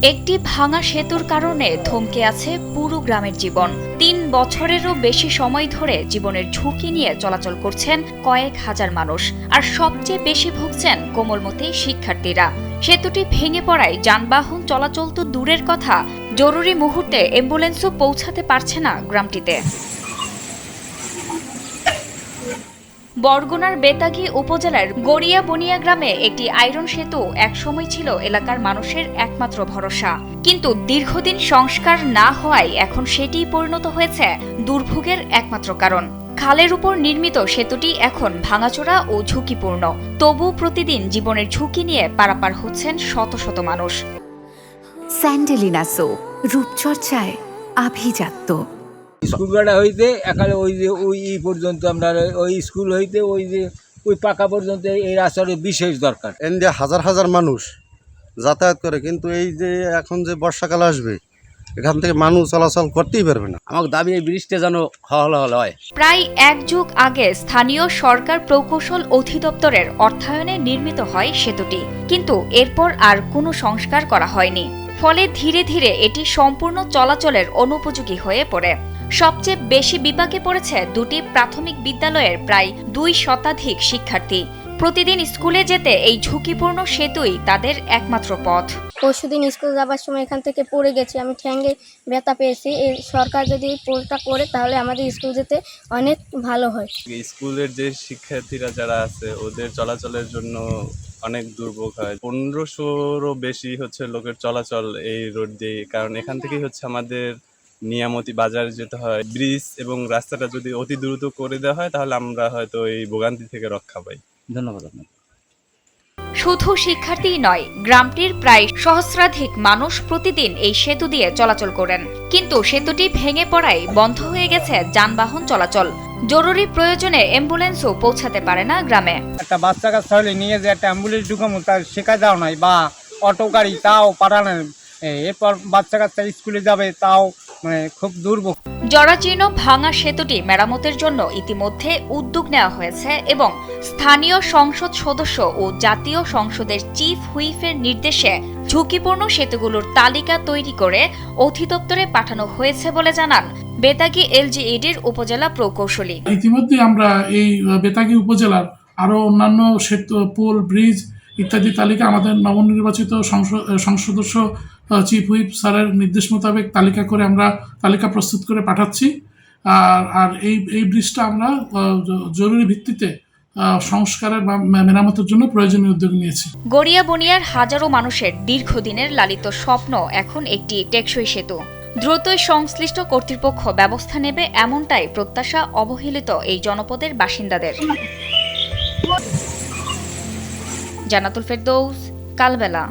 একটি ভাঙা সেতুর কারণে থমকে আছে পুরো গ্রামের জীবন। ৩ বছরেরও বেশি সময় ধরে জীবনের ঝুঁকি নিয়ে চলাচল করছেন কয়েক হাজার মানুষ, আর সবচেয়ে বেশি ভুগছেন কোমলমতি শিক্ষার্থীরা। সেতুটি ভেঙে পড়ায় যানবাহন চলাচল তো দূরের কথা, জরুরি মুহূর্তে অ্যাম্বুলেন্সও পৌঁছাতে পারছে না গ্রামটিতে। বরগুনার বেতাগী উপজেলার গড়িয়া বনিয়া গ্রামে একটি আয়রন সেতু একসময় ছিল এলাকার মানুষের একমাত্র ভরসা, কিন্তু দীর্ঘদিন সংস্কার না হওয়ায় এখন সেটিই পরিণত হয়েছে দুর্ভোগের একমাত্র কারণ। খালের উপর নির্মিত সেতুটি এখন ভাঙাচোরা ও ঝুঁকিপূর্ণ, তবু প্রতিদিন জীবনের ঝুঁকি নিয়ে পারাপার হচ্ছেন শত শত মানুষ। স্যান্ডেলিনা সো, রূপচর্চায় আভিজাত্য। স্কুল গাড়া হইতে একালে ওই যে ওই পর্যন্ত আমরা ওই স্কুল হইতে ওই যে ওই পাকা পর্যন্ত এই রাস্তার বিশেষ দরকার। এন্ডিয়া হাজার হাজার মানুষ যাতায়াত করে, কিন্তু এই যে এখন যে বর্ষাকাল আসবে এখান থেকে মানুষ চলাচল করতেই পারবে না। আমার দাবি এই ব্রিজটা যেন হয়। প্রায় এক যুগ আগে স্থানীয় সরকার প্রকৌশল অধিদপ্তরের অর্থায়নে নির্মিত হয় সেতুটি, কিন্তু এরপর আর কোনো সংস্কার করা হয়নি। ফলে ধীরে ধীরে এটি সম্পূর্ণ চলাচলের অনুপযোগী হয়ে পড়ে। সবচেয়ে বেশি বিপাকে পড়েছে দুটি প্রাথমিক বিদ্যালয়ের প্রায় 2 শতাধিক শিক্ষার্থী। প্রতিদিন স্কুলে যেতে এই ঝুঁকিপূর্ণ সেতুই তাদের একমাত্র পথ। পরশুদিন স্কুল যাবার সময় এখান থেকে পড়ে গেছি, আমি ঠ্যাঙ্গে ব্যথা পেয়েছি। এই সরকার যদি পোলটা করে তাহলে আমাদের স্কুল যেতে অনেক ভালো হয়। স্কুলের যে শিক্ষার্থীরা যারা আছে ওদের চলাচলের জন্য অনেক দুর্ভোগ হয়। 1500-রও বেশি হচ্ছে লোকের চলাচল এই রোড দিয়ে, কারণ এখান থেকেই হচ্ছে আমাদের নিয়ামতি বাজারে যেতে হয়। ব্রিজ এবং রাস্তাটা যদি অতি দ্রুত করে দেওয়া হয় তাহলে আমরা হয়তো এই ভোগান্তি থেকে রক্ষা পাই। ধন্যবাদ আপনাকে। শুধু শিক্ষার্থীই নয়, গ্রামটির প্রায় সহস্রাধিক মানুষ প্রতিদিন এই সেতু দিয়ে চলাচল করেন, কিন্তু সেতুটি ভেঙে পড়ায় বন্ধ হয়ে গেছে যানবাহন চলাচল। জরুরি প্রয়োজনে অ্যাম্বুলেন্সও পৌঁছাতে পারে না গ্রামে। একটা বাচ্চা কাচ্চা হলে নিয়ে যে একটা অ্যাম্বুলেন্স ঢুকামো তার শেখা যাও নাই, বা অটো গাড়ি তাও পাঠানো, এরপর বাচ্চা কাচ্চা স্কুলে যাবে তাও খুব দুর্ভোগ। জরাজীর্ণ ভাঙা সেতুটি মেরামতের জন্য ইতিমধ্যে উদ্যোগ নেওয়া হয়েছে এবং স্থানীয় সংসদ সদস্য ও জাতীয় সংসদের চিফ হুইপের নির্দেশে ঝুঁকিপূর্ণ সেতুগুলোর তালিকা তৈরি করে অধিদপ্তরে পাঠানো হয়েছে বলে জানান বেতাগী এলজিইডির উপজেলা প্রকৌশলী। ইতিমধ্যে আমরা এই বেতাগী উপজেলার আরো অন্যান্য সেতু, পুল, ব্রিজ ইত্যাদি তালিকা আমাদের নবনির্বাচিত সংসদ সদস্য চিফ হুইপ স্যারের নির্দেশ মোতাবেক তালিকা করে আমরা তালিকা প্রস্তুত করে পাঠাচ্ছি। আর এই ব্রিজটা আমরা জরুরি ভিত্তিতে সংস্কারের বা মেরামতের জন্য প্রয়োজনীয় উদ্যোগ নিয়েছি। গড়িয়া বনিয়ার হাজারো মানুষের দীর্ঘদিনের লালিত স্বপ্ন এখন একটি টেকসই সেতু। দ্রুতই সংশ্লিষ্ট কর্তৃপক্ষ ব্যবস্থা নেবে, এমনটাই প্রত্যাশা অবহেলিত এই জনপদের বাসিন্দাদের। জান্নাতুল ফেরদৌস, কালবেলা।